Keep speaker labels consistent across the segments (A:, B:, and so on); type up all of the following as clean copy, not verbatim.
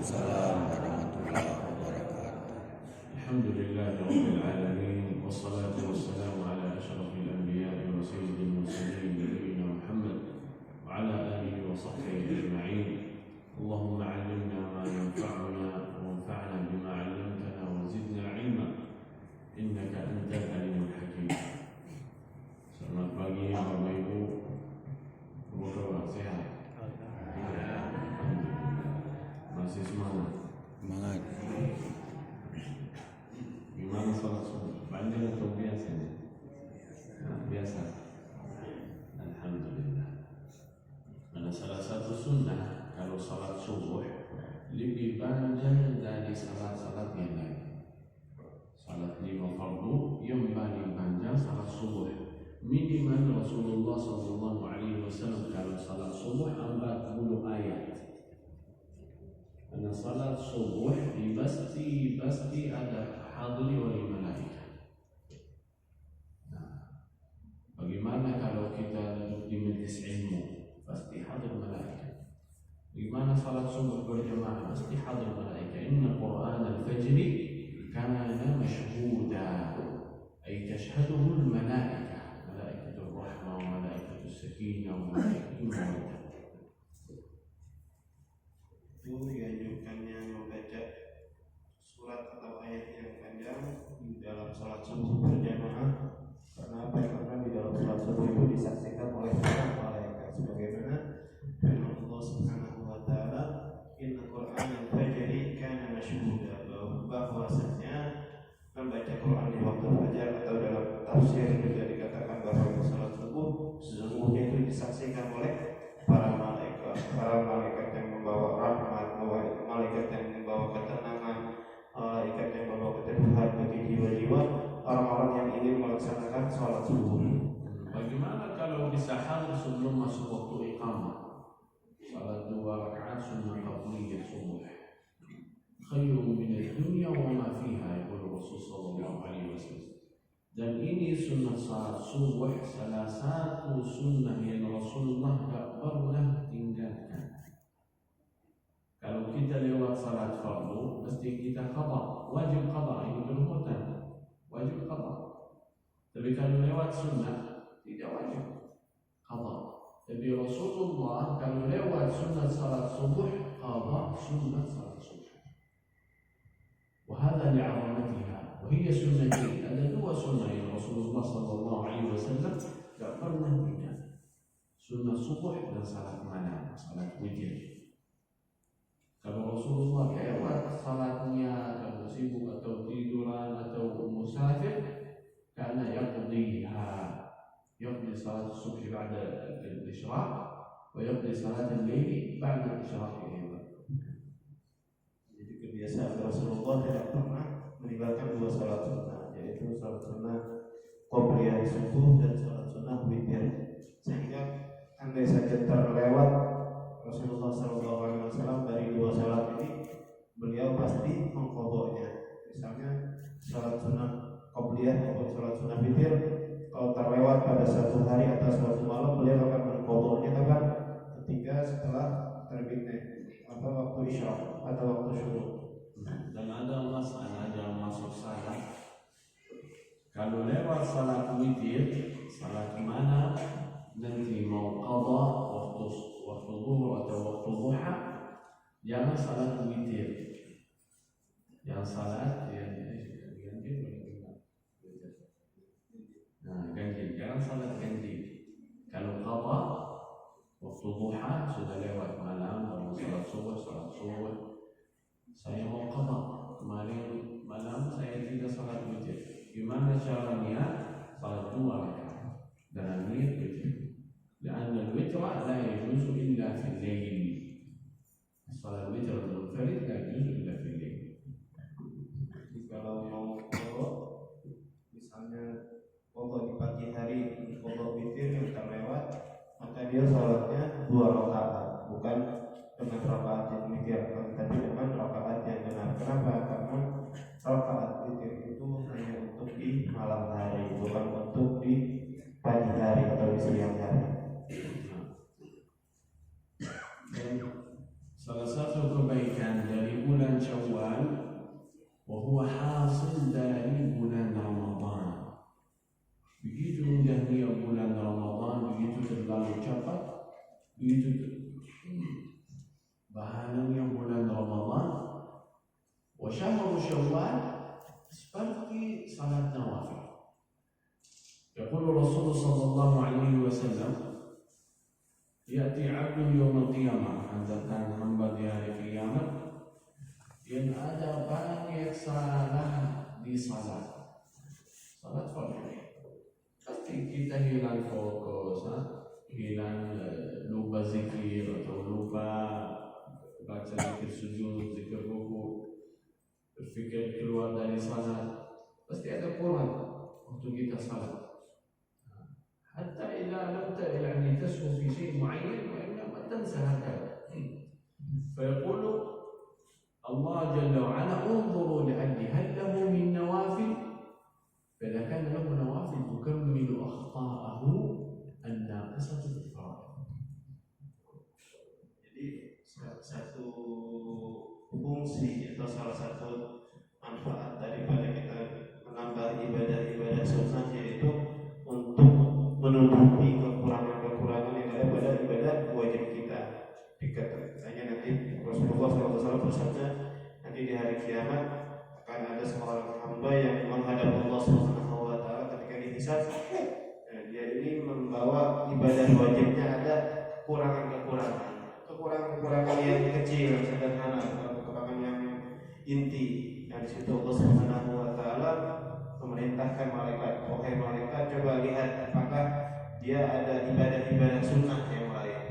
A: Waalaikumsalam warahmatullahi wabarakatuh.
B: Alhamdulillahi rabbil alamin wassalatu wassalamu ala asyrafil anbiya'i wa sayyidil mursalin nabiyyina Muhammad wa ala alihi wa sahbihi ajma'in. Allahumma 'allimna ma yanfa'una wanfa'na bima 'allamtana wa zidna 'ilma innaka antal alimul hakim. Selamat pagi Bapak Ibu. Semoga sehat. Masih semangat.
A: Semangat.
B: Gimana sholat subuh? Panjang atau biasa? Biasa. Alhamdulillah. Ada salah satu sunnah kalau sholat subuh lebih panjang dari salat-salat yang lain. Salat 5 fardu yang paling panjang salat subuh. Minimal Rasulullah SAW kalau salat subuh 40 ayat. Karena salat subuh pasti ada hadiri wali malaikat. Nah, bagaimana kalau kita duduk di majelis ilmu? Pasti hadir malaikat. Bagaimana salat subuh berjamaah? Pasti hadir malaikat. Inna Qur'an al-fajri kana mashhuda, ay tashhaduhu al-malaikah. Malaikatul rahmah wa malaikatul sakinah wa malaikatul mawaddah.
C: Itu dianjurkannya membaca surat atau ayat yang panjang di dalam salat subuh berjamaah. Karena apa? Karena di dalam salat subuh itu disaksikan oleh para malaikat, sebagaimana firman Allah Subhanahu wa taala, "Inna Qur'anal fajri kana mashhuda", bahwasanya membaca Quran di waktu fajar atau dalam tafsir juga dikatakan bahwa salat subuh sesungguhnya itu disaksikan oleh para malaikat yang membawa rahmat, malaikat yang membawa ketenangan, malaikat yang membawa keteduhan bagi jiwa-jiwa orang-orang yang ingin melaksanakan sholat subuh.
B: Bagaimana kalau bisa hadir sebelum masuk waktu iqamah? Salat 2 rakaat sunnah qabliyah subuh. Khairun min ad-dunya wa ma fiha, yaqul Rasul sallallahu alaihi wasallam. Dan ini sunnah salat subuh salah satu sunnah yang Rasulullah tak pernah tinggalkan. Kalau kita lewat salat fardu, mesti kita qada, wajib qada, ini perbuatan, wajib qada. Tapi kalau lewat sunnah, tidak wajib qada. Tapi Rasulullah kalau lewat sunnah salat subuh, qada sunnah salat subuh. وهذا لعظمتها وهي سنتين. Ada 2 sunnah yang Rasulullah sallallahu alaihi wasallam tak pernah tinggal. Sunnah subuh dan salat malam, salat witir. Kalau Rasulullah lewat salatnya kalau sibuk atau tiduran atau musafir, karena yaqdi salat subuh ba'da al-ishraq wa yaqdi salat al-layl ba'da al-ishraq.
C: Kebiasaan Rasulullah tidak pernah meninggalkan 2 salat sunnah, yaitu salat sunnah qabliyah subuh dan salat sunnah witir. Sehingga andai saja terlewat Rasulullah SAW dari 2 salat ini, beliau pasti mengqadanya. Misalnya salat sunnah qabliyah maupun salat sunnah witir, kalau terlewat pada satu hari atau suatu malam, beliau akan mengqadanya kapan? Ketika setelah terbitnya waktu isya atau waktu syuruk.
B: Dan ada masalah dalam masuk salat. Kalau lewat salat witir, salat mana nanti mau qada waktu zuhur atau waktu duha, jangan salat witir. Yang salat ganjil, jangan salat ganjil. Kalau qada waktu duha sudah lewat malam, kalau salat subuh. Saya mau qada, kemarin malam saya tidak salat witir. Gimana caranya? Salat 2 rakaat dengan niat witir. Karena al-witr la yajuzu illa fil lail. Salat witir al-munfarid la yajuzu illa fil lail.
C: Kalau mau qada, misalnya qada di pagi hari, qada witir yang terlewat, maka dia salatnya 2 rakaat, bukan dengan rakaat yang witir, tapi dengan rakaat yang benar. Kenapa? Karena rakaat witir itu hanya untuk di malam hari, bukan untuk di pagi hari atau di siang hari.
B: salah satu kebaikan dari bulan Syawal وهو حاصل dari bulan Ramadan. Begitu indahnya bulan Ramadan, begitu terlalu cepat, begitu bahannya bulan Ramadan. وشهر شوال seperti salat nawafil. يقول الرسول صلى الله عليه وسلم يأتي عبد يوم القيامة عندما hamba di hari kiamat yang ada banyak salah di salat fardu. Pasti kita hilang fokus, hilang lupa zikir atau lupa baca zikir sujud, zikir ruku, berpikir keluar dari salat. Pasti ada kurang waktu kita salat. حتى إذا لم يعني تسهو في شيء معين وإنما تنسى هكذا. فيقول الله جل وعلا انظروا لأجل هل له من نوافل، فإذا كان له نوافل تكمل أخطاءه الناقصة بالفرائض.
C: Jadi satu fungsi atau salah satu manfaat daripada kita menambah ibadah-ibadah sunnah yaitu untuk menutupi kekurangan-kekurangan yang ada pada ibadah wajib kita. Dikatanya nanti Rasulullah SAW bersabda, nanti di hari kiamat akan ada seorang hamba yang menghadap Allah Subhanahu wa taala ketika dihisab. Dia ini membawa ibadah wajibnya ada kekurangan yang kecil, yang sederhana, kekurangan yang inti. Nah, di situ Allah Subhanahu wa taala memerintahkan malaikat, wahai malaikat, coba lihat apakah dia ada ibadah-ibadah sunnah yang lain.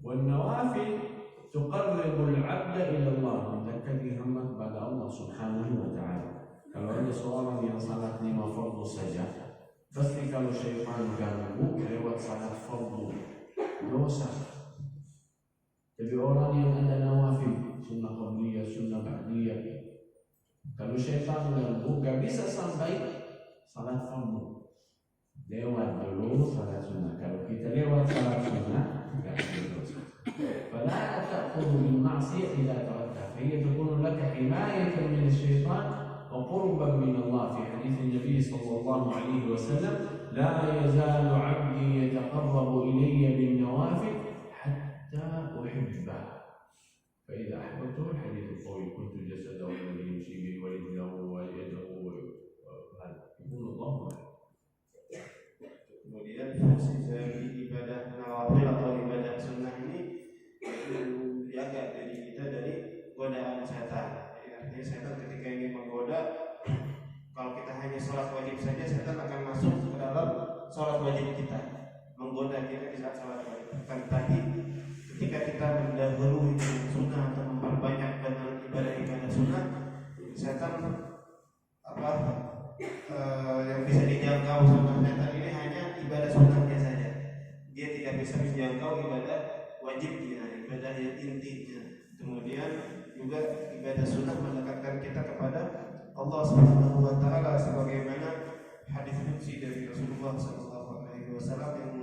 B: والنوافل تقرب العبد إلى الله, mendekati hamba kepada Allah Subhanahu wa taala. Kalau ada seorang yang salat 5 fardu saja, pasti kalau syaitan ganggu lewat salat fardu dosa. Jadi orang yang ada nawafil, sunnah qabliyah, sunnah ba'diyah, kalau syaitan ganggu gak bisa sampai salat fardu, lewat dulu salat sunnah. Kalau kita lewat salat sunnah gak ada dosa. فلا تأخذ بالمعصية إذا تركتها, فهي تكون لك حماية من الشيطان وقربا من الله. في حديث النبي صلى الله عليه وسلم لا يزال عبدي يتقرب إلي بالنوافل حتى أحبه فإذا أحببته. الحديث الطويل كنت جسده الذي يمشي به ورجله ويده يقول الله.
C: Kemudian fungsi dari ibadah nawafil atau ibadah sunnah ini menjaga diri kita dari godaan setan. Artinya setan ketika ingin menggoda, kalau kita hanya sholat wajib saja, setan akan masuk ke dalam sholat wajib kita, menggoda kita di saat sholat wajib. Tapi ketika kita mendahului sunnah atau memperbanyak dengan ibadah-ibadah sunnah, setan yang bisa dijangkau sama setan ini hanya ibadah sunnahnya saja. Dia tidak bisa menjangkau ibadah wajibnya, ibadah yang intinya. Kemudian juga ibadah sunnah mendekatkan kita kepada Allah Subhanahu wa taala, sebagaimana hadis qudsi dari Rasulullah SAW yang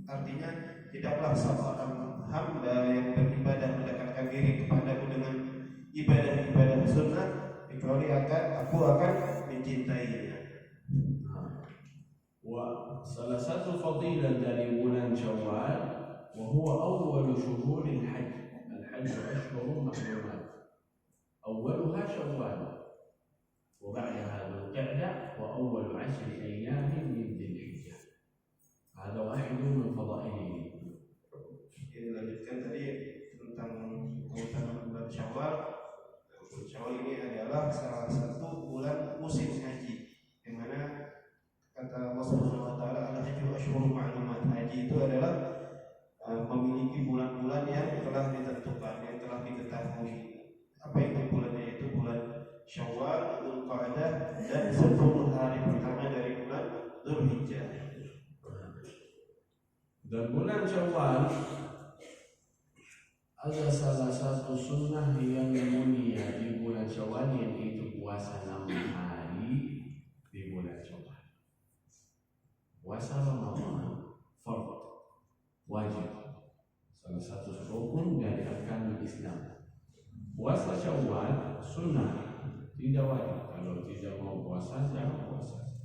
C: artinya, tidaklah seorang hamba yang beribadah mendekatkan diri kepadaku dengan ibadah-ibadah sunnah kecuali aku akan mencintainya.
B: Salah satu fadilah dari bulan Syawal, وهو أول شهور الحج. الحج أشهر معلومات, أولها شوال وبعدها ذو القعدة وأول 10 أيام من ذي الحجة. هذا واحد من فضائله.
C: Dilanjutkan tadi tentang keutamaan bulan Syawal. Bulan Syawal ini adalah salah satu bulan musim haji, yang mana kata Allah Subhanahu wa taala, al-hajju asyhurun ma'lumat. Haji itu adalah memiliki bulan-bulan yang telah ditentukan, yang telah diketahui. Apa itu bulannya? Itu bulan Syawal, Dzulqa'dah, dan 10 hari pertama dari bulan Dzulhijjah.
B: Dan bulan Syawal ada salah satu sunnah yang mulia di bulan Syawal, yaitu puasa 6 hari di bulan Syawal. Puasa Ramadan fard, wajib. salah satu rukun dari arkanul Islam. Puasa Syawal sunnah, tidak wajib. Kalau tidak mau puasa jangan puasa.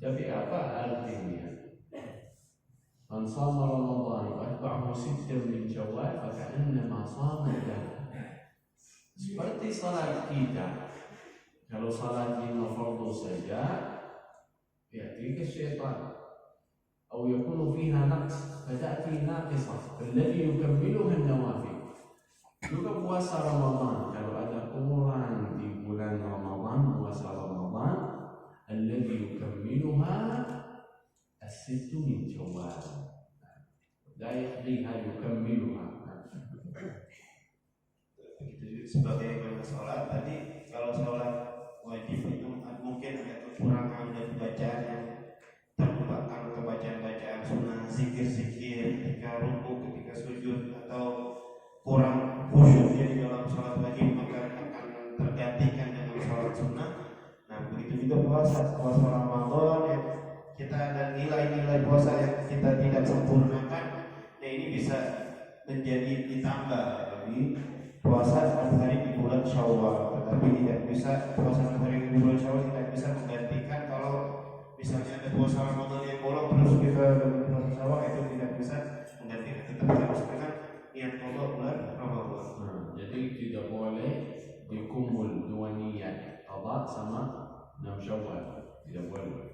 B: Tapi apa artinya? Man shama Ramadan wa atba'ahu sittan min Syawal faka'annama shama ad-dahr. Seperti salat kita. Kalau salat lima fardu saja, يأتيك الشيطان أو يكون فيها نقص فتأتي ناقصة فالذي يكملها النوافل. Juga puasa Ramadan, kalau ada pengurangan di bulan Ramadan, puasa Ramadan, الذي يكملها الست من شوال لا يقضيها يكملها.
C: Sebagai sholat tadi, kalau sholat wajib itu mungkin ada kekurangan dari bacaan yang terlupakan atau bacaan-bacaan sunnah, zikir-zikir ketika ruku, ketika sujud, atau kurang khusyuknya di dalam sholat wajib, maka akan tergantikan dengan sholat sunnah. Nah, begitu juga puasa Ramadan yang kita ada nilai-nilai puasa yang kita tidak sempurnakan, nah ini bisa menjadi ditambah. Jadi puasa 6 hari di bulan Syawal, tetapi tidak bisa puasa 6 hari di bulan Syawal tidak bisa menggantikan kalau misalnya ada puasa Ramadan yang bolong terus kita puasa Syawal, itu tidak bisa menggantikan. Tetap harus dengan niat qada bulan Ramadan.
B: Jadi tidak boleh dikumpul dua niat, qada sama 6 Syawal, tidak boleh.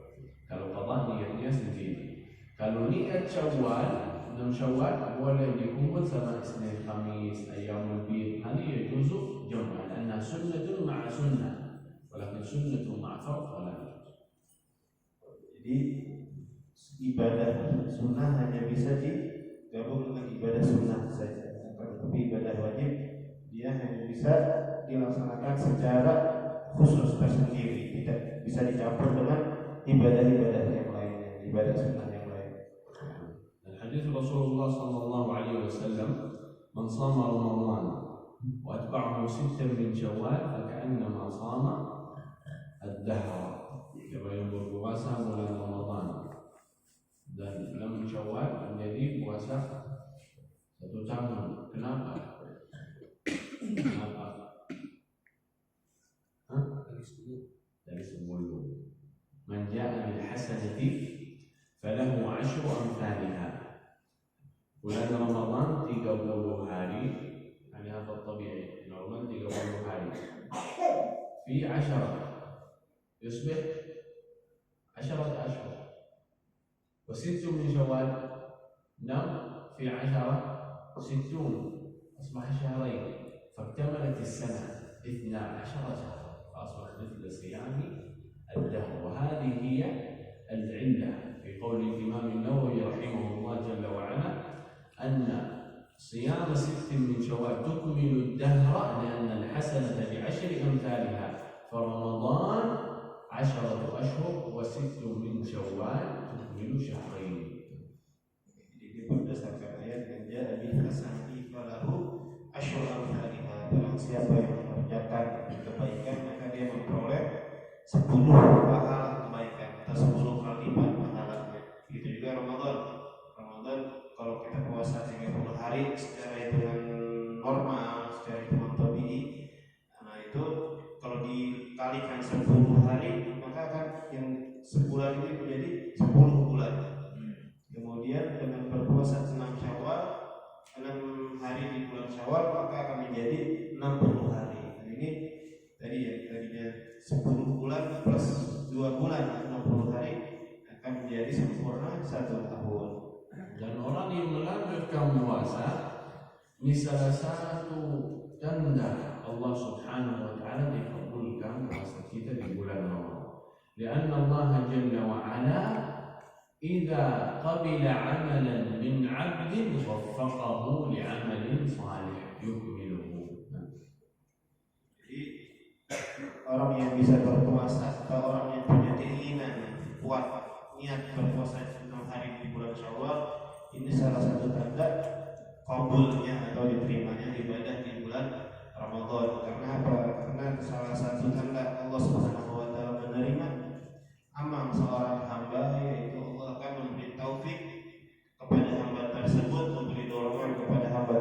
B: Kalau qada niatnya sendiri. Kalau niat Syawal 6 Syawal boleh dikumpul sama Isnin, Khamis, Ayyamul Bid. Hal يجوز جمعا لأنها سنة مع سنة ولكن سنة مع فرض ولا يجوز.
C: Jadi ibadah sunnah hanya bisa digabung dengan ibadah sunnah saja. Tetapi ibadah wajib dia hanya bisa dilaksanakan secara khusus tersendiri, tidak bisa dicampur dengan ibadah-ibadah yang lainnya, ibadah sunnah yang lain.
B: حديث رسول الله صلى الله عليه وسلم من صام رمضان وأتبعه ستا من شوال فكأنما صام الدهر. كما يقول puasa bulan Ramadan dan 6 Syawal menjadi puasa satu tahun. Kenapa? Kenapa? Dari sebelum. Man ja'a bil hasanati falahu 10 amsalha. Bulan Ramadan 30 hari, ini hal tabi'i. Normal 30 hari. Fi 10 yusbih 10 أشهر. وست من شوال نم في 10 60 أصبح شهرين فاكتملت السنة 12 شهرا فأصبح مثل صيام الدهر. وهذه هي العلة في قول الإمام النووي رحمه الله جل وعلا أن صيام 6 من شوال تكمل الدهر لأن الحسنة ب10 أمثالها فرمضان 10 أشهر و6 من شوال تكمل شهرين.
C: Jadi berdasarkan ayat yang ja'a bil hasanati falahu asyru amsalha. Barang siapa yang mengerjakan kebaikan maka dia memperoleh 10 pahala kebaikan atau 10 kali lipat pahalanya. Begitu juga Ramadan. Kalau kita puasa 30 hari secara hitungan normal, secara hitungan tabi'i, nah itu kalau dikalikan 10 hari maka akan yang sebulan ini menjadi 10 bulan. Kemudian dengan berpuasa 6 Syawal, 6 hari di bulan Syawal maka akan menjadi 60 hari. Nah ini tadi ya, tadinya 10 bulan plus 2 bulan 60 hari akan menjadi sempurna 1 tahun.
B: Dan orang yang melanjutkan puasa ini salah satu tanda Allah Subhanahu wa taala dikabulkan puasa kita di bulan Ramadan. Karena Allah Jalla wa Ala idza qabila 'amalan min 'abdin waffaqahu li'amalin salih yukmiluhu.
C: Jadi orang yang bisa berpuasa atau orang yang punya keinginan kuat niat berpuasa 6 hari di bulan Syawal, ini salah satu tanda kabulnya atau diterimanya ibadah di bulan Ramadan. Karena apa? Karena salah satu tanda Allah Subhanahu wa taala menerima amal seorang hamba, yaitu Allah akan memberi taufik kepada hamba tersebut, memberi dorongan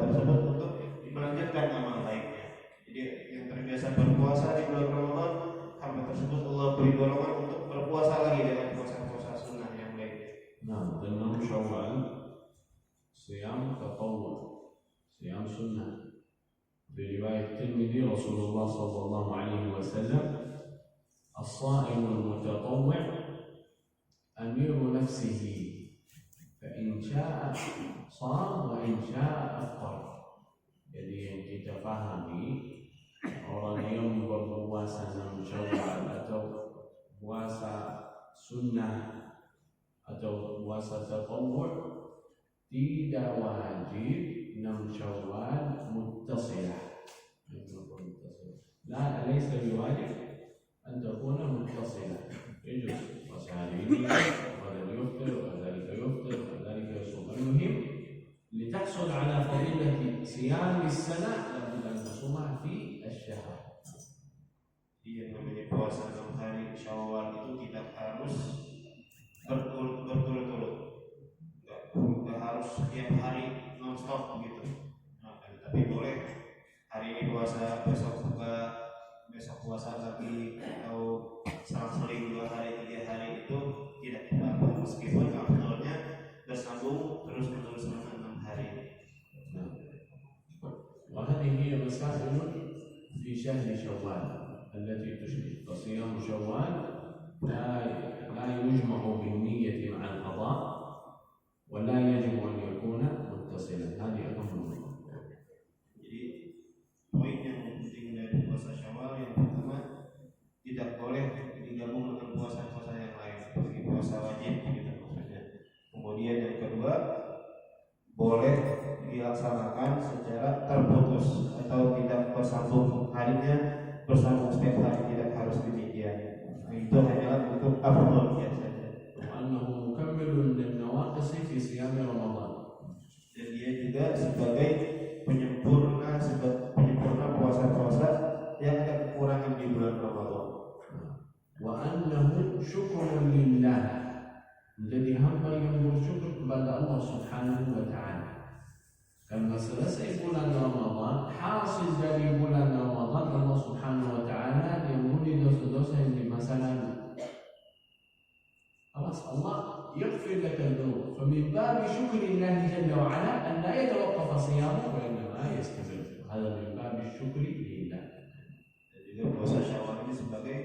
C: tersebut untuk melanjutkan amal baiknya. Jadi yang terbiasa berpuasa di bulan Ramadan, hamba tersebut Allah beri dorongan untuk berpuasa lagi dengan puasa-puasa sunnah yang lainnya.
B: نعم ضمن شوال صيام تطوع صيام سنة. في رواية الترمذي رسول الله صلى الله عليه وسلم الصائم المتطوع أمير نفسه فإن شاء صام وإن شاء أفطر. Jadi yang kita pahami, orang yang berpuasa 6 Syawal atau puasa sunnah atau puasa tatawwu' tidak wajib 6 Syawal muttasilah. لا ليس بواجب أن تكون متصلة. يجوز puasa hari ini وغدا يفطر وذلك يفطر وذلك يصوم. المهم لتحصل على فضيلة صيام السنة لابد أن تصومها في الشهر.
C: Yang namanya puasa 6 hari Syawal itu tidak harus berturut-turut, nggak harus setiap hari non-stop begitu. Nah, tapi boleh hari ini puasa, besok puasa lagi, atau selang-seling 2 hari 3 hari itu tidak apa-apa, meskipun afdalnya bersambung terus-menerus selama 6 hari.
B: وهذه هي مسائل في شهر شوال التي تشبه. فصيام شوال لا يجمع بالنية مع القضاء ولا يجب أن يكون متصلا. هذه أهم نقطة.
C: Jadi poin yang penting dari puasa Syawal yang pertama, tidak boleh digabung dengan puasa-puasa yang lain seperti puasa wajib gitu maksudnya. Kemudian yang kedua, boleh dilaksanakan secara terputus atau tidak bersambung, harinya bersambung setiap hari, tidak harus demikian. Nah, itu hanyalah untuk afdal saja.
B: وأنه مكمل للنواقص في صيام رمضان.
C: Dan dia juga sebagai penyempurna puasa-puasa yang ada kekurangan di bulan Ramadan.
B: وأنه شكر لله. Jadi hamba yang bersyukur kepada Allah Subhanahu wa Ta'ala. Karena selesai bulan Ramadan, hasil dari bulan Ramadan Allah Subhanahu wa Ta'ala diampuni dosa-dosa yang di masa lalu. خلاص الله يغفر لك الذنوب. فمن باب شكر الله جل وعلا أن لا يتوقف صيامه وإنما يستمر. هذا من باب الشكر لله.
C: Jadi puasa Syawal ini sebagai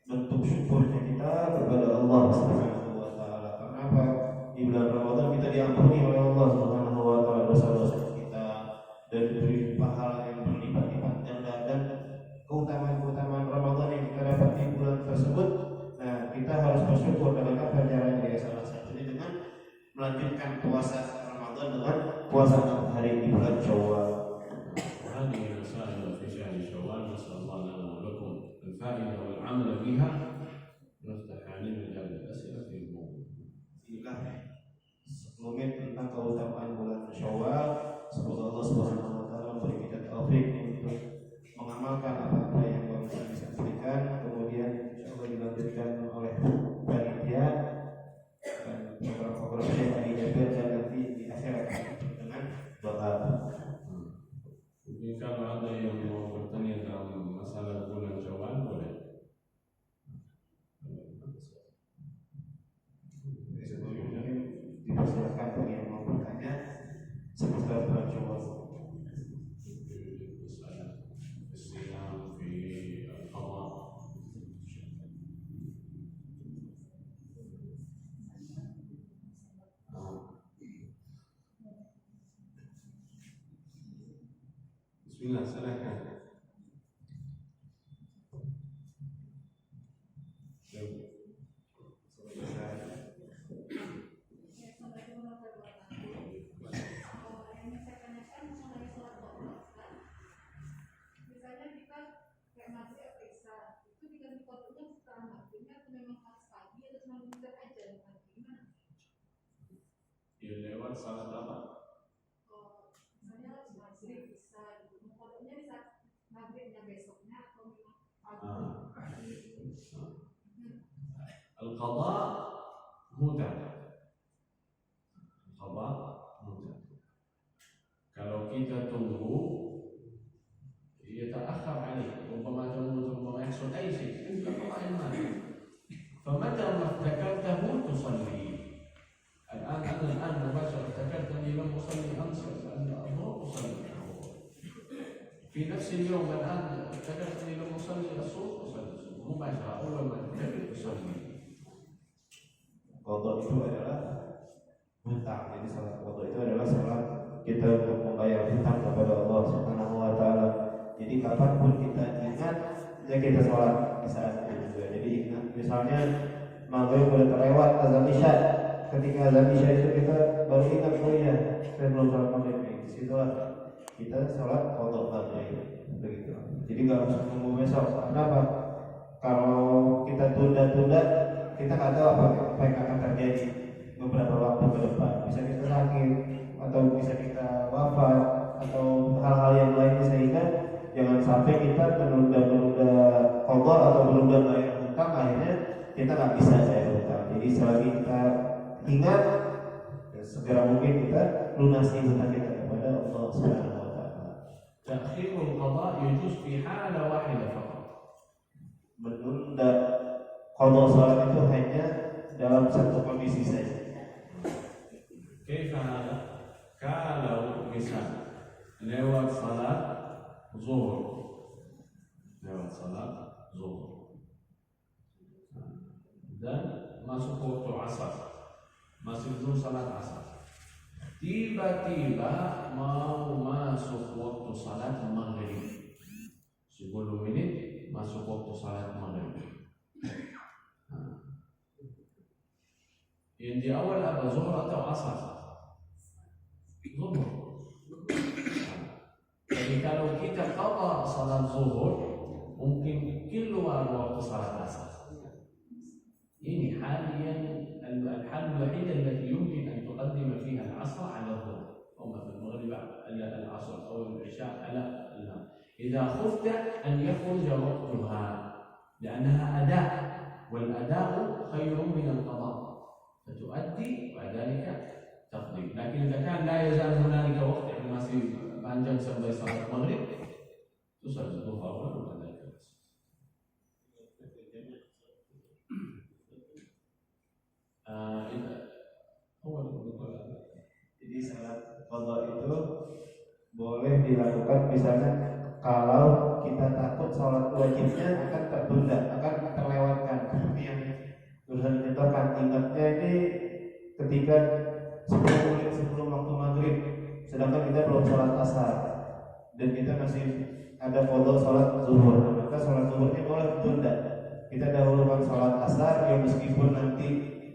C: bentuk syukurnya kita kepada Allah Subhanahu wa Ta'ala. Kenapa? Di bulan Ramadan kita diampuni oleh Allah Subhanahu wa Ta'ala dosa-dosa kita dan diberi pahala yang berlipat-lipat ganda dan keutamaan-keutamaan Ramadan yang kita dapat di bulan tersebut. Nah, kita harus bersyukur dengan apa caranya? Ya, salah satunya dengan melanjutkan puasa Ramadan dengan puasa 6 hari di bulan Syawal.
B: وهذه المسائل في شهر شوال نسأل الله لنا ولكم الفائدة والعمل بها. نفتح علينا مجال الأسئلة في الموضوع.
C: Inilah 10 menit tentang keutamaan bulan Syawal. Semoga Allah Subhanahu wa Ta'ala memberi kita taufik untuk mengamalkan apa-apa yang Bapak bisa berikan. Kemudian insyaallah dilanjutkan oleh panitia dan program-program yang dijaga dan nanti di akhirat dengan doa.
B: Mungkin kalau ada yang mau bertanya dalam masalah bulan Syawal boleh.
C: Sebelumnya dipersilakan bagi yang mau bertanya seputar bulan Syawal.
B: الصيام في القضاء. بسم الله silakan. Ya lewat salat apa?
D: Misalnya maghrib bisa gitu, pokoknya di saat maghribnya besoknya atau memang
B: القضاء متعة. القضاء متعة. Kalau kita tunggu يتأخر عليه ربما تموت ربما يحصل أي شيء مثل قضاء المال فمتى ما افتكرته تصلي الآن مباشرة افتكرت أني لم أصلي أمس الظهر أصلي في نفس اليوم الآن افتكرت أني لم أصلي الصبح أصلي الصبح مباشرة أول ما تفتكر تصلي.
C: Qadha itu adalah hutang. Jadi salat qadha itu adalah salat kita untuk membayar hutang kepada Allah Subhanahu wa taala. Jadi kapanpun kita ingat ya kita sholat di saat itu juga. Jadi ingat misalnya maghrib udah terlewat azan isya, ketika azan isya itu kita baru ingat oh iya saya belum sholat maghrib nih. Disitulah kita sholat qadha maghrib begitu. Jadi nggak harus menunggu besok. Kenapa? Kalau kita tunda-tunda kita nggak tahu apa yang akan terjadi beberapa waktu ke depan. Bisa kita sakit atau bisa kita wafat atau hal-hal yang lainnya sehingga jangan sampai kita menunda-nunda qadha atau menunda bayar hutang akhirnya kita nggak bisa bayar hutang. Jadi selagi kita ingat segera mungkin kita lunasi hutang kita kepada Allah Subhanahu wa taala.
B: Ta'khirul qadha yajuz fi halah wahidah faqat.
C: Menunda qadha salat itu hanya dalam satu kondisi saja.
B: Kaifa hada? Kalau misal lewat salat zuhur dan masuk waktu asar, masih belum salat asar, tiba-tiba mau masuk waktu salat maghrib, 10 menit masuk waktu salat maghrib. Yang di awal apa zuhur atau asar? Zuhur. Jadi kalau kita qadha salat zuhur mungkin keluar waktu salat asar. Ini halian الحال الوحيد التي يمكن أن تقدم فيها العصر على الظهر أو مثلا المغرب على العصر أو العشاء على المغرب إذا خفت أن يخرج وقتها لأنها أداء والأداء خير من القضاء فتؤدي بعد ذلك تقضي. لكن إذا كان لا يزال هنالك وقت يعني masih panjang sampai salat maghrib itu salat zuhur awal bukan lagi.
C: Jadi salat qadha itu boleh dilakukan misalnya kalau kita takut salat wajibnya akan tertunda, akan terlewatkan. Seperti yang urusan menyentuhkan ingatnya ini ketika 10 menit sebelum waktu maghrib, sedangkan kita belum salat asar dan kita masih ada qadha salat zuhur, maka salat zuhurnya boleh ditunda. Kita dahulukan salat asar yang meskipun nanti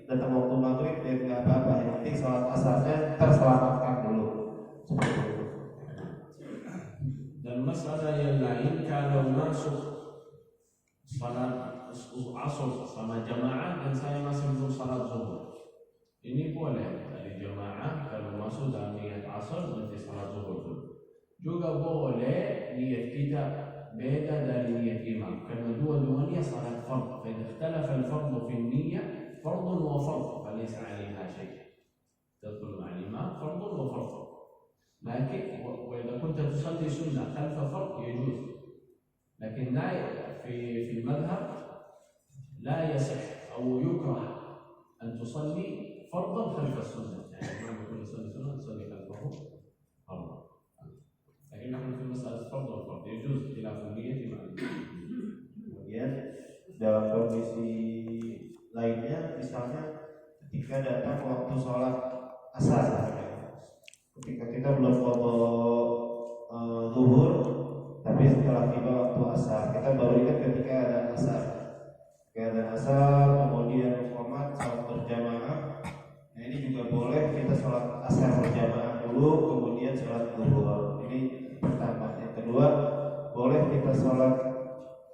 C: datang waktu maghrib ya nggak apa-apa, yang penting salat asarnya terselamatkan dulu. Seperti itu.
B: Dan masalah yang lain kalau masuk salat asar sama jamaah dan saya masih belum salat zuhur, ini boleh dari jamaah kalau masuk dalam niat asar nanti salat zuhur juga boleh niat kita beda dari niat imam karena dua-duanya salat fard. Fa idza ikhtalafa al-fard fi an-niyyah فرض وفرض فليس عليها شيء تدخل مع الإمام فرض وفرض. لكن وإذا كنت تصلي سنة خلف فرض يجوز، لكن لا في المذهب لا يصح أو يكره أن تصلي فرضا خلف السنة. يعني الإمام يقول يصلي سنة تصلي خلفه فرضا، لكن نحن في مسألة فرض والفرض يجوز خلاف النية مع
C: Kemudian dalam kondisi lainnya misalnya ketika datang waktu sholat asar, ketika kita belum qadha zuhur tapi setelah tiba waktu asar kita baru ingat ketika ada asar kemudian qomat salat berjamaah. Nah ini juga boleh kita sholat asar berjamaah dulu kemudian sholat zuhur. Ini pertama. Yang kedua boleh kita sholat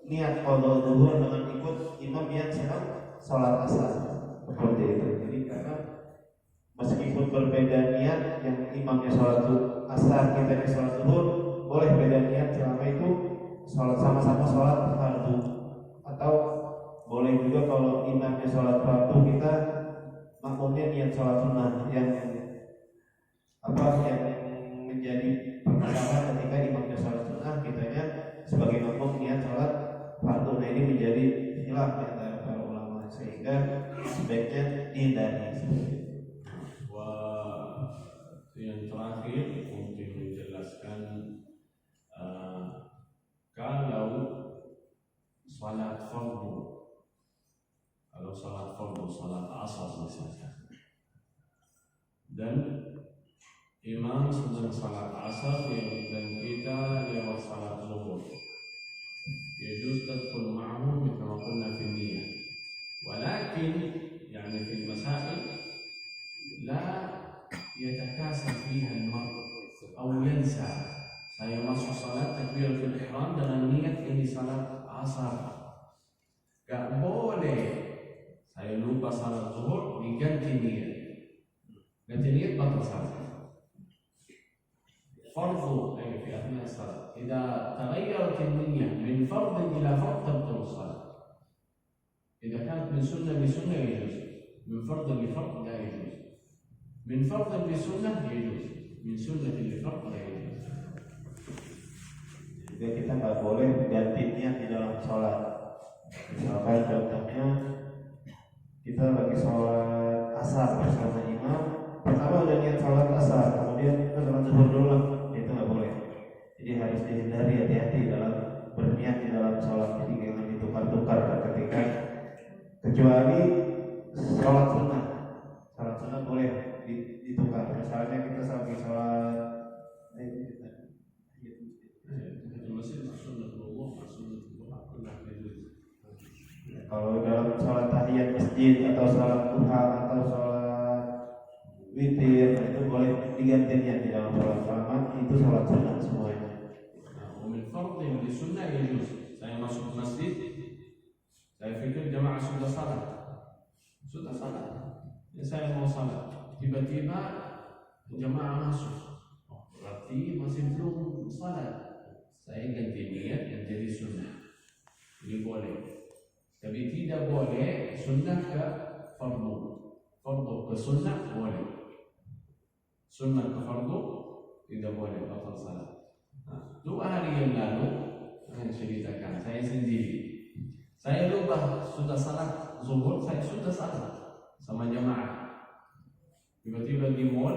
C: niat qadha zuhur dengan ikut imam yang sedang sholat asar, seperti itu. Jadi karena meskipun berbeda niat, yang imamnya sholat asar, kita yang sholat zuhur, boleh beda niat selama itu sholat sama-sama sholat fardu. Atau boleh juga kalau imamnya sholat fardu, kita makmumnya niat sholat sunnah yang menjadi permasalahan ketika imamnya sholat sunnah, kitanya sebagai makmum niat sholat fardu. Nah ini menjadi khilaf di antara para ulama, sehingga sebaiknya dihindari.
B: Yang terakhir untuk menjelaskan kalau salat fardu, salat asar misalnya, dan imam sedang salat asar dan kita lewat salat zuhur, يجوز تدخل معه مثل ما قلنا في النية، ولكن يعني في المسائل لا يتكاسل فيها المرء أو ينسى. Saya masuk salat takbiratul ihram dengan niat ini salat asar. Gak boleh saya lupa salat zuhur diganti niat. Ganti niat batal salat. فرض أي في أثناء الصلاة إذا تغيرت النية من فرض إلى فرض تبطل الصلاة. إذا كانت من سنة لسنة يجوز، من فرض لفرض لا يجوز، من فرض لسنة يجوز، من سنة لفرض لا يجوز.
C: Juga kita nggak boleh ganti niat di dalam sholat. Misalkan contohnya kita lagi sholat asar bersama imam, pertama udah niat sholat asar, kemudian kita sholat zuhur dulu, itu nggak boleh. Jadi harus dihindari, hati-hati dalam berniat di dalam sholat. Jadi jangan ditukar-tukar ketika, kecuali sholat sunnah boleh ditukar. Misalnya kita lagi sholat kalau dalam sholat tahiyat masjid atau sholat duha atau sholat witir, itu boleh diganti niat di dalam sholat, selama itu sholat sunnah semuanya.
B: ومن فرض لسنة يجوز. Saya masuk masjid, saya pikir jamaah sudah salat, ya saya mau salat, tiba-tiba jamaah masuk, berarti masih belum salat, saya ganti niat yang jadi sunnah. Ini boleh. Tapi tidak boleh sunnah ke fardu, fardu ke sunnah boleh, sunnah ke fardu tidak boleh, batal salat. Nah, 2 hari yang lalu saya ceritakan, saya sendiri, saya lupa sudah salat zuhur, saya sudah salat sama jamaah, tiba-tiba di mall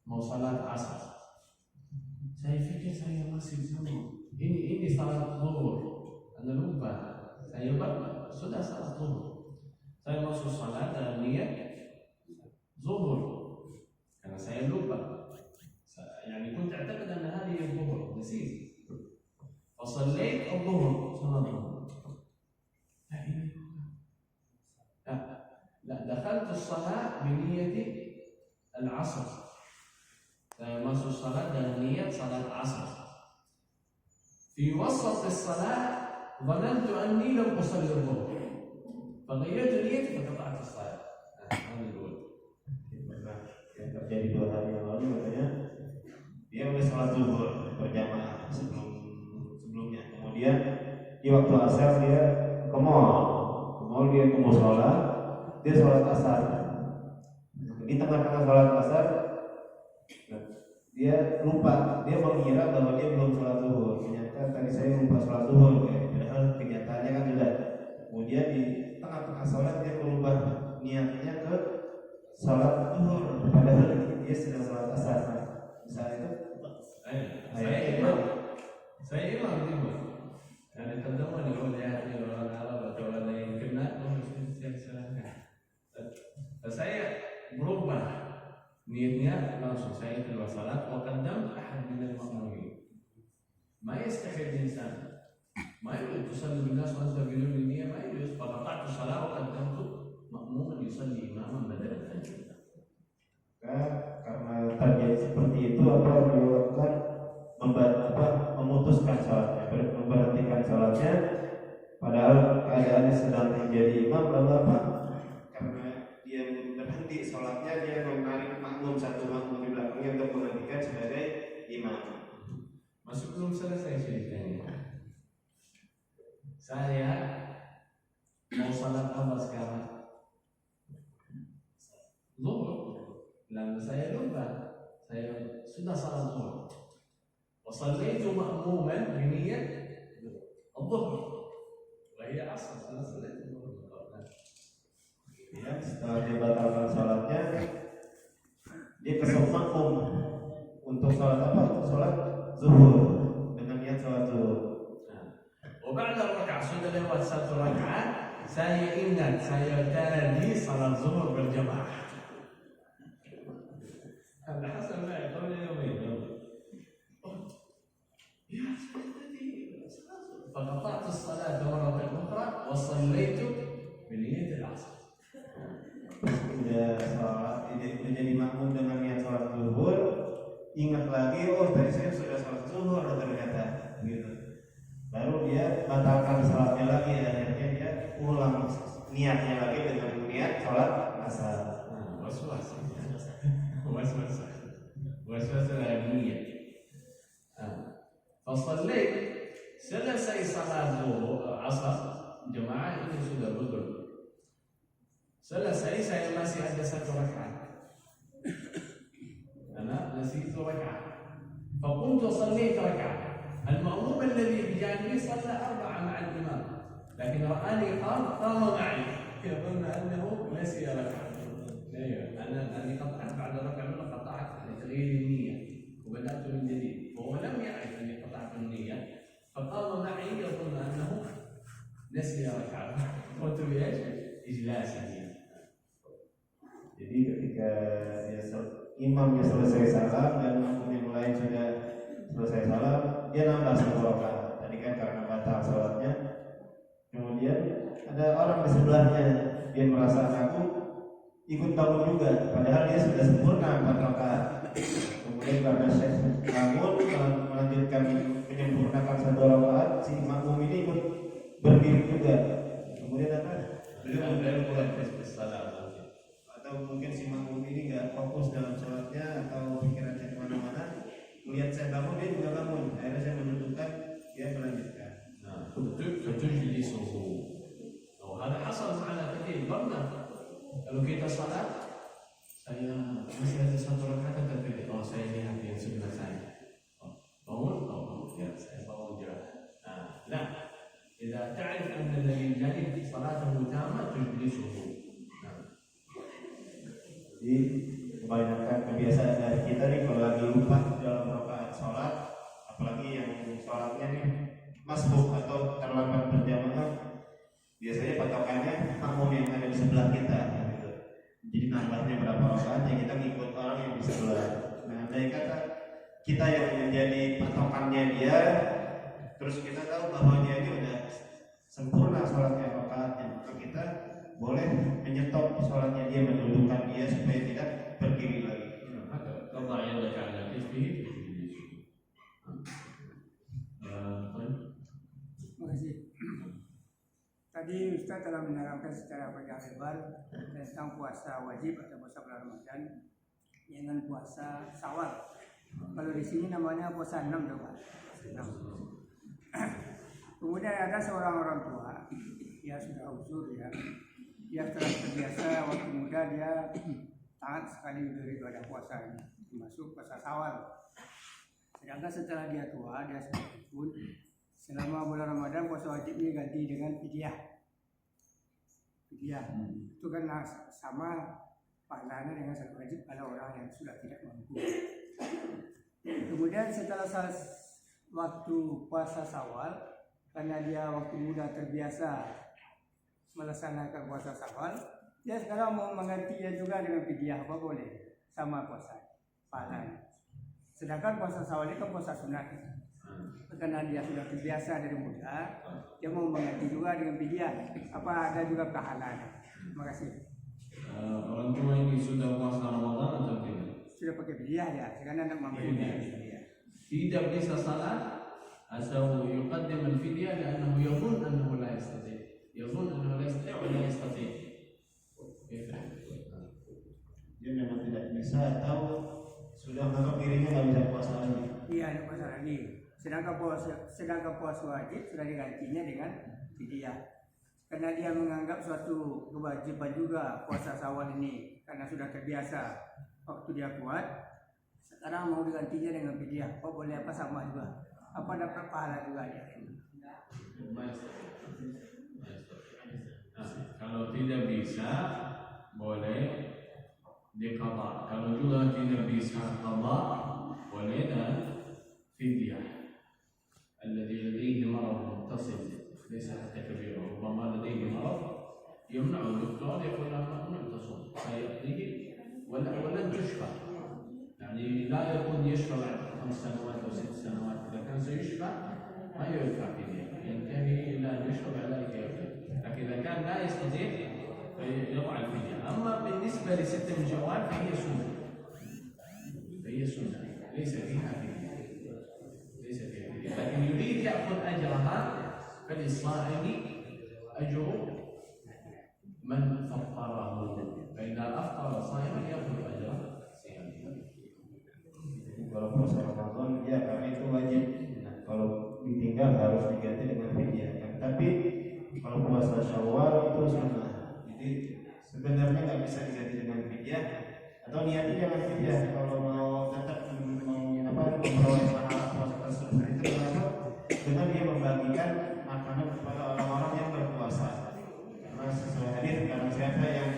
B: mau salat asar, saya pikir saya masih zuhur, ini salat zuhur, anda lupa. Saya sudah salat zuhur. Saya masuk salat dengan niat zuhur karena saya lupa. يعني كنت أعتقد أن هذه الظهر، نسيت فصليت الظهر صلاة الظهر. لا دخلت الصلاة بنية العصر. saya masuk salat dengan niat salat asar. في وسط الصلاة ظننت أني لم أصلي الظهر فغيرت نيتي فقطعت الصلاة.
C: Yang terjadi 2 hari yang lalu, katanya dia udah sholat zuhur berjamaah sebelumnya, kemudian di waktu asar dia ke mall dia ke musola, dia sholat asar. Di tengah-tengah sholat asar dia lupa, dia mengira bahwa dia belum sholat zuhur. Ternyata tadi saya lupa sholat zuhur, padahal kenyataannya kan sudah. Kemudian di tengah-tengah sholat dia berubah niatnya ke sholat zuhur, padahal dia sedang sholat asar. Misalnya itu
B: saya hilang juga. Ada teman yang melihat orang Arab atau orang yang kena, saya berubah niatnya langsung. Saya keluar salat wa qaddam ahad min al-ma'mumin. Ma yastahil insan ma yurid tusalli bin nas wa anta bidun niyyah, ma yurid faqata'tu salat wa qaddamtu ma'muman yusalli imaman badal al-fajr.
C: Karena terjadi seperti itu, apa dilakukan? Memutuskan salatnya, memberhentikan salatnya, padahal keadaannya sedang menjadi imam. Lalu apa? Karena dia berhenti salatnya, dia menarik satu makmum di belakangnya untuk menggantikan sebagai imam.
B: Masih belum selesai ceritanya. Saya mau salat apa sekarang? Zuhur. Lalu saya lupa, saya sudah salat zuhur. وصليت مأموما بنية الظهر وهي عصر. أنا صليت الظهر.
C: Ya, setelah dia batalkan sholatnya, dia kesel makmum untuk sholat apa? Untuk sholat zuhur dengan niat sholat zuhur.
B: وبعد الركعة sudah lewat satu rakaat, saya ingat saya tadi salat zuhur berjamaah. هذا حصل معي قبل يومين. يا سيدتي فقطعت الصلاة مرة أخرى وصليت بنية العصر.
C: Udah sholat, jadi makmum dengan niat sholat zuhur, ingat lagi, oh tadi saya sudah sholat zuhur ternyata, gitu. Baru dia batalkan sholatnya lagi, akhirnya dia ulang niatnya lagi dengan niat sholat asar.
B: وسوسة العلمية. فصليت selesai salat zuhur asar jemaah ini sudah betul. Selesai saya masih ada satu rakaat. أنا نسيت ركعة فقمت وصليت ركعة. المأموم الذي بجانبي صلى 4 مع الإمام لكن رآني قام معي يظن أنه نسي ركعة. أني قطعت بعد ركعة الأولى قطعت لتغيير النية وبدأت من جديد وهو لم يعرف أني قطعت النية فقام معي يظن أنه نسي ركعة. قلت بإيش؟ إجلاسه.
C: Jadi ketika imamnya selesai salam dan makmum yang lain sudah selesai salam, dia nambah satu rakaat. Tadi kan karena batal salatnya. Kemudian ada orang di sebelahnya, dia merasa takut, ikut bangun juga, padahal dia sudah sempurna 4 rakaat. Kemudian karena Syekh bangun melanjutkan menyempurnakan 1 rakaat, si makmum ini ikut berdiri juga. Kemudian apa? Beliau mulai bersalat. Atau mungkin si makmum ini nggak fokus dalam sholatnya atau pikirannya kemana-mana, melihat saya bangun dia juga bangun, akhirnya saya menentukan dia melanjutkan.
B: فتجلسه وهذا حصل معنا كثير. قلنا kalau kita salat saya masih ada satu rakaat tapi saya lihat yang sebelah saya bangun ya saya bangun juga. لا إذا تعرف أن الذي يجانب صلاته تامة تجلسه.
C: Jadi kebanyakan kebiasaan dari kita nih kalau lagi lupa dalam rakaat sholat, apalagi yang sholatnya nih masbuk atau terlambat berjamaah, biasanya patokannya makmum yang ada di sebelah kita, gitu. Jadi nambahnya berapa rakaatnya kita ngikut orang yang di sebelah. Nah, andai kata kita yang menjadi patokannya dia, terus kita tahu bahwa dia ini udah sempurna sholatnya rakaatnya, maka kita boleh menyetop sholatnya dia, mendudukkan dia supaya tidak berdiri lagi.
B: Allah yang berkata kisah.
E: Terima kasih. Tadi Ustaz telah menerangkan secara panjang lebar tentang puasa wajib atau puasa bulan Ramadan dengan puasa Syawal. Kalau di sini namanya puasa 6 dong, Pak. 6. Kemudian ada seorang orang tua, dia sudah uzur ya. Dia telah terbiasa waktu muda dia taat sekali beribadah puasa ini, termasuk puasa Syawal. Sedangkan setelah dia tua, dia sudah pun selama bulan Ramadan puasa wajib ini ganti dengan fidyah. Fidyah itu kan sama pahalanya dengan sholat wajib pada orang yang sudah tidak mampu. Kemudian setelah waktu puasa Syawal, karena dia waktu muda terbiasa melaksanakan puasa Syawal, dia sekarang mau menggantinya juga dengan fidyah, apa boleh? Sama puasa pahalanya. Sedangkan puasa Syawal itu kan puasa sunat. Karena dia sudah terbiasa dari muda, dia mau mengganti juga dengan fidyah. Apa ada juga pahalanya? Terima kasih.
B: Orang tua ini sudah puasa Ramadan atau tidak?
E: Sudah pakai fidyah ya, sekarang anak mampu.
B: Tidak bisa salat atau يقدم الفدية لأنه يظن أنه لا يستطيع. يظن أنه لا يستطيع ولا يستطيع.
C: Dia memang tidak bisa atau sudah menganggap dirinya nggak bisa puasa lagi.
E: Iya, ada puasa lagi. Sedangkan puasa wajib sudah digantinya dengan fidyah. Karena dia menganggap suatu kewajiban juga puasa Syawal ini, karena sudah terbiasa waktu dia kuat. sekarang mau digantinya dengan fidyah, apa boleh apa sama juga? Apa dapat pahala juga ya?
B: Kalau tidak bisa boleh diqada. Kalau juga tidak bisa qada boleh dan fidyah. الذي لديه مرض متصل ليس حتى كبير ربما لديه مرض يمنع الدكتور يقول له ممنوع تصوم فيأتيه ولن تشفى يعني لا يكون يشفى بعد 5 سنوات أو 6 سنوات إذا كان سيشفى ما يدفع فدية ينتهي إلى أن يشفى بعد ذلك يدفع لكن إذا كان لا يستطيع فيضع الفدية أما بالنسبة لست من شوال فهي سنة ليس فيها فدية لكن يريد يأخذ أجرها فللصائم أجر من فطره فإذا أفطر صائما يأخذ أجر صيامه.
C: Kalau puasa Ramadan ya karena itu wajib. Nah, kalau ditinggal harus diganti dengan fidyah. Tapi kalau puasa Syawal itu sunnah. Jadi sebenarnya nggak bisa diganti dengan fidyah atau niatnya jangan fidyah kalau mau tetap memperoleh pahala puasa tersebut itu dengan dia membagikan makanan kepada orang-orang yang berpuasa. Karena sesuai hadis karena siapa yang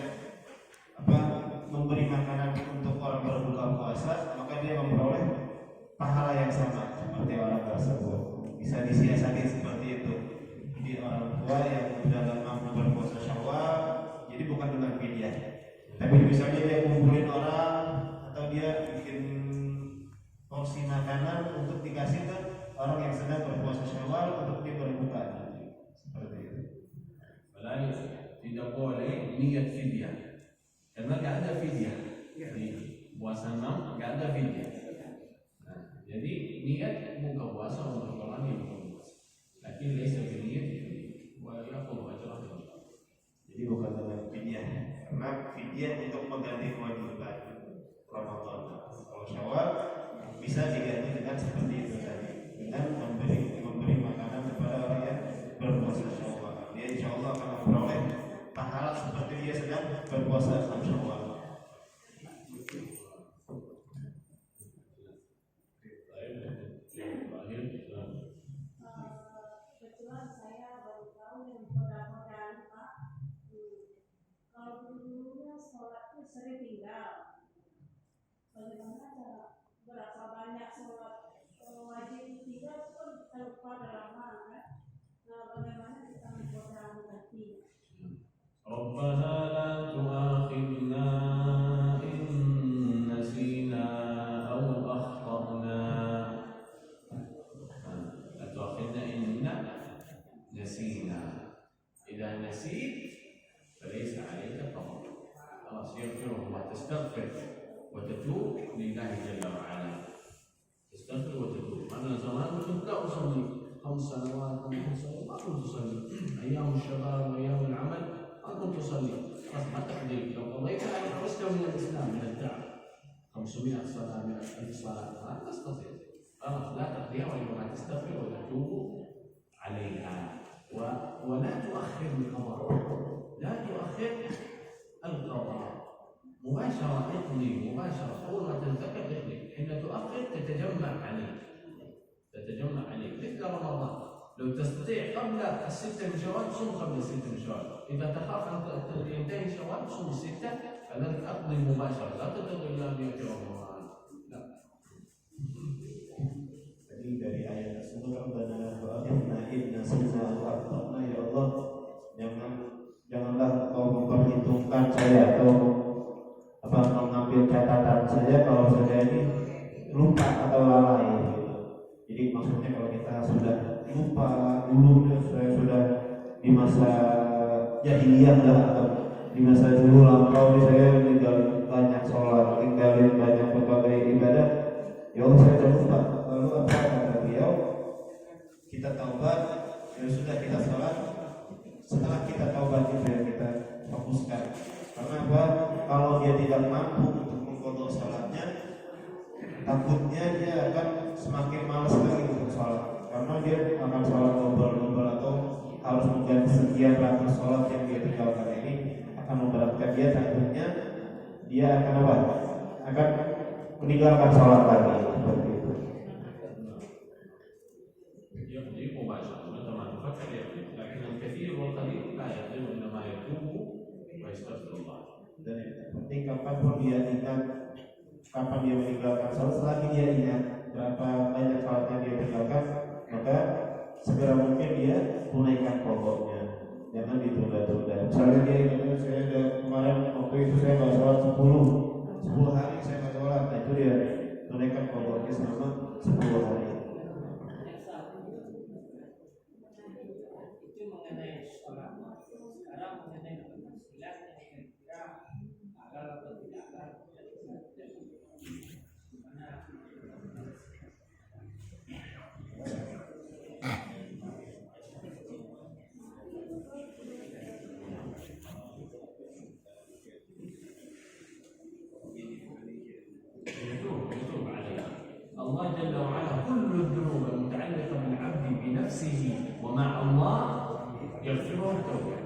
C: memberi makanan untuk orang berbuka puasa maka dia memperoleh pahala yang sama seperti orang tersebut. Bisa disiasati seperti itu. Jadi orang tua yang sudah mampu berpuasa Syawal jadi bukan dengan fidyah. Tapi misalnya dia kumpulin orang atau dia bikin porsi makanan untuk dikasih ke orang yang sedang berpuasa Syawal untuk dia berbuka seperti itu.
B: Lain tidak boleh niat fidyah karena tidak ada fidyah di puasa 6 tidak ada fidyah. Nah, jadi niat buka puasa untuk orang yang berpuasa. Tapi laisa niat wa yaqul ajrah.
C: Jadi bukan dengan fidyah karena fidyah untuk mengganti kewajiban Ramadan. Kalau Syawal bisa diganti dengan seperti itu tadi dengan memberi makanan kepada orang yang berpuasa Syawal. Dia insya Allah akan memperoleh pahala seperti dia sedang berpuasa Syawal.
D: Kebetulan saya baru tahu yang mudah-mudahan Pak, kalau dulunya sholat itu sering tinggal. Bagaimana cara berapa banyak sholat wajib tinggal pun terlupa dalam kan? Nah, bagaimana kita mengganti?
B: ربنا لا تؤاخذنا إن نسينا أو أخطأنا لا تؤاخذنا إن نسينا إذا نسيت فليس عليك قضاء خلاص يغفر الله تستغفر وتتوب لله جل وعلا تستغفر وتتوب أنا زمان كنت لا أصلي 5 سنوات ما كنت أصلي أيام الشباب وأيام العمل ما كنت أصلي أصبحت تقضي لو قضيت أنا خرجت من الإسلام من الدعوة 500 صلاة من 1000 صلاة ما تستطيع خلاص لا تقضيها وإنما تستغفر وتتوب عليها ولا تؤخر القضاء لا تؤخر القضاء مباشرة اقضي مباشرة أول ما تنتقل اقضي حين تؤخر تتجمع عليك مثل رمضان لو تستطيع قبل 6 من شوال صوم قبل 6 من شوال إذا تخاف أن ينتهي شوال صوم 6 فلن أقضي مباشرة لا تنتظر إلى أن يأتي رمضان لا.
C: Jadi dari ayat tersebut Rabbana la tu'akhidna in nasina aw akhtana ya Allah janganlah Engkau memperhitungkan saya atau mengambil catatan saja kalau saya ini lupa atau lalai gitu. Jadi maksudnya kalau kita sudah lupa dulu saya sudah di masa jahiliyah lah atau di masa dulu lampau saya tinggal banyak sholat, tinggalin banyak berbagai ibadah. Ya Allah saya sudah lupa. Lalu apa kata beliau? Kita taubat, ya sudah kita sholat. Setelah kita taubat itu yang kita fokuskan. Karena apa? Kalau dia tidak mampu untuk mengqadha sholatnya, takutnya dia akan semakin malas lagi untuk sholat. Karena dia akan sholat double atau harus mengganti sekian ratus sholat yang dia tinggalkan ini akan memberatkan dia. Takutnya dia akan apa? Akan meninggalkan sholat lagi seperti itu.
B: يقضي مباشرة متى ما تفكر يقضي، لكن الكثير والقليل لا يقضي وإنما يتوب ويستغفر الله.
C: Dan yang penting kapanpun dia ingat, kapan dia meninggalkan sholat, selagi dia ingat berapa banyak sholat yang dia tinggalkan, maka segera mungkin dia tunaikan pokoknya, jangan ditunda-tunda. Misalnya dia ingat, saya ada kemarin waktu itu saya nggak sholat 10 hari saya nggak sholat, nah itu dia tunaikan pokoknya selama 10 hari.
E: Itu mengenai sholat. Sekarang mengenai penghasilan yang kira-kira halal atau tidak halal.
B: يتوب عليها. الله جل وعلا كل الذنوب المتعلقة بالعبد بنفسه ومع الله يغفرها التوبة.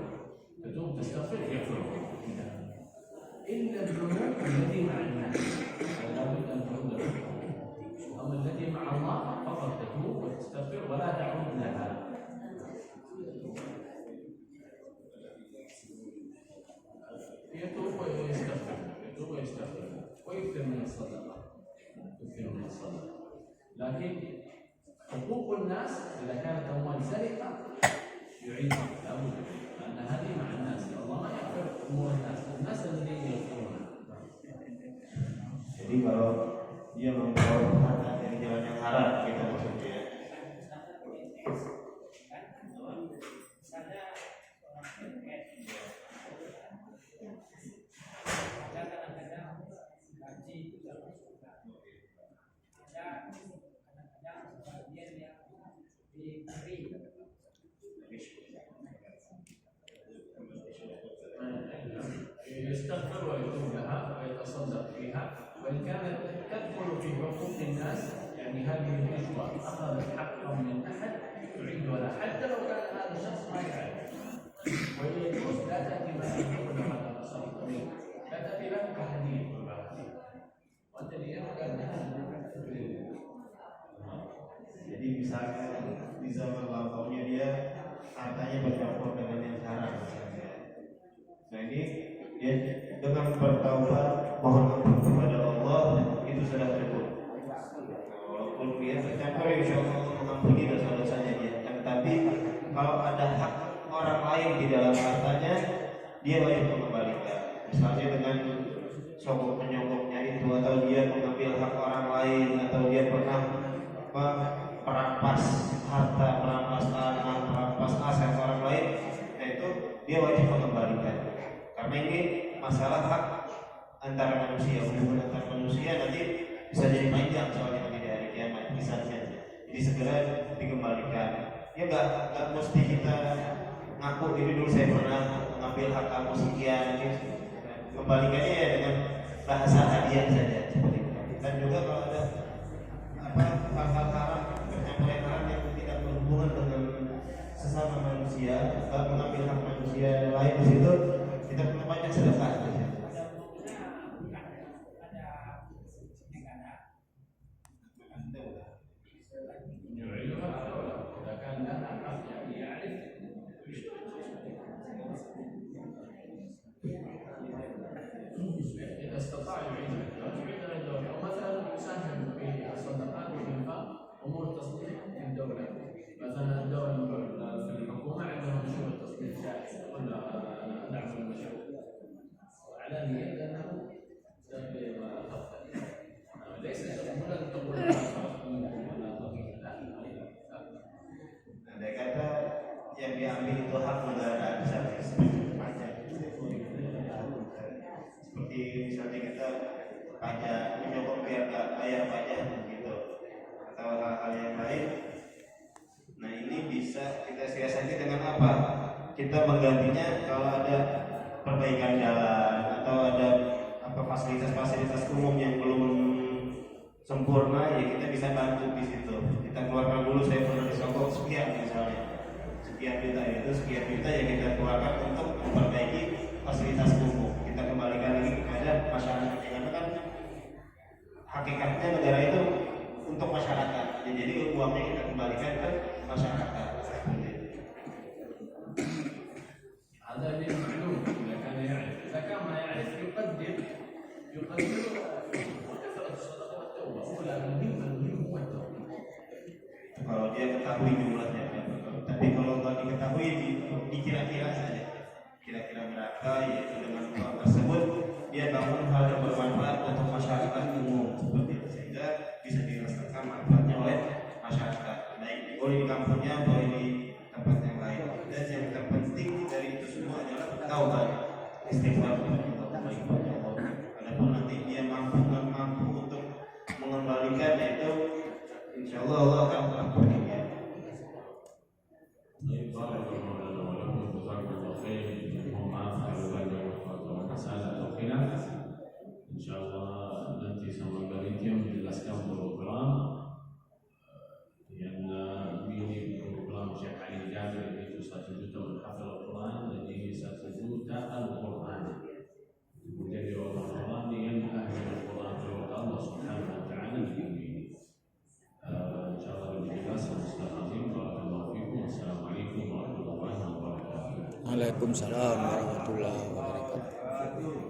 B: تتوب تستغفر يغفرها. إلا الذنوب التي مع الناس لا بد أن تعود لها. أما التي مع الله فقط تتوب وتستغفر ولا تعود لها. يتوب ويستغفر، يتوب ويستغفر ويكثر من الصدقة، يكثر من الصدقة. لكن حقوق الناس إذا كانت أموال سرقة يعيدها لابد، لأن هذه مع الناس، الله ما يغفر أمور الناس الذين يغفرونها.
C: Jadi kalau dia membawa harta dari jalan yang haram, kita maksudnya.
B: يستغفر ويتوب لها ويتصدق فيها، وإن كانت تدخل في حقوق الناس، يعني هذه النسوة أخذت حقا من أحد تعيدها حتى لو كان هذا الشخص ما يعرف. ويجوز لا تأتي مثلا تقول له هذا قصرت منك، لا تأتي له كهدية وأنت لأنك
C: Jadi misalnya di zaman lampaunya dia hartanya bercampur dengan yang haram misalnya. Nah ini dia dengan bertaubat mohon ampun kepada Allah itu sudah cukup. Walaupun dia bercampur, insya Allah mengampuni dosa-dosanya dia. Tetapi kalau ada hak orang lain di dalam hartanya, dia wajib mengembalikan. Misalnya dengan sogok menyogoknya itu, atau dia mengambil hak orang lain, atau dia pernah merampas harta, merampas tanah, merampas aset orang lain, nah itu dia wajib mengembalikan. Karena ini masalah hak antara manusia, hubungan antar manusia nanti bisa jadi panjang soalnya di hari kiamat misalnya. Jadi segera dikembalikan. Ya nggak mesti kita ngaku ini dulu saya pernah mengambil hak kamu sekian. Kembalikannya ya dengan bahasa hadiah saja. Dan juga kalau ada hal-hal haram, percampuran haram yang tidak berhubungan dengan sesama manusia, mengambil hak manusia lain di situ, kita perlu banyak sedekah.
B: إذا استطاع يعيد الدولة، أو مثلا يساهم في الصدقات والإنفاق أمور تصليح في الدولة. مثلا الدولة في الحكومة عندها مشروع تصليح شائع ولا دعم المشروع علانية لأنه ليس شغلا تقول
C: Andai kata yang diambil itu hak negara, misalnya seperti pajak, seperti misalnya kita pajak menyokong biar nggak bayar pajak gitu, atau hal-hal yang lain. Nah ini bisa kita siasati dengan apa? Kita menggantinya kalau ada perbaikan jalan atau ada fasilitas-fasilitas umum yang belum sempurna, ya kita bisa bantu di situ. Kita keluarkan dulu, saya pernah disogok sekian misalnya, sekian juta, itu sekian juta ya kita keluarkan untuk memperbaiki fasilitas umum. Kita kembalikan lagi kepada masyarakat, karena kan sifatnya negara itu untuk masyarakat. Jadi uangnya kita kembalikan ke masyarakat.
B: هذا للمعلوم إذا كان يعرف، إذا كان ما يعرف يقدر وكثرة الصدقة والتوبة، أولى المهم هو التوبة.
C: Kalau dia ketahui jumlahnya, tapi kalau nggak diketahui dikira-kira saja, kira-kira berapa, yaitu dengan uang tersebut dia bangun hal yang bermanfaat untuk masyarakat umum seperti itu, sehingga bisa dirasakan manfaatnya oleh masyarakat, baik boleh di kampungnya, boleh di tempat yang lain. Dan yang terpenting dari itu semua adalah taubat, istighfar kepada Allah. Adapun nanti dia mampu untuk mengembalikan itu, insya Allah akan melakukannya.
B: بارك الله لنا ولكم جزاكم الله خير. maaf kalau banyak masalah atau khilaf. Insyaallah nanti sama panitia menjelaskan program yang ini program Syekh Ali Jabir itu 1 juta menghafal Al-Quran dan ini 1 juta Al-Quran. Kemudian di orang-orang yang ahli Al-Quran kepada Allah Subhanahu wa taala di bumi ini. Insyaallah lebih jelas. Astagfirullahaladzim. Barakallahu fikum. Assalamualaikum warahmatullahi wabarakatuh.
A: Waalaikumsalam warahmatullahi wabarakatuh.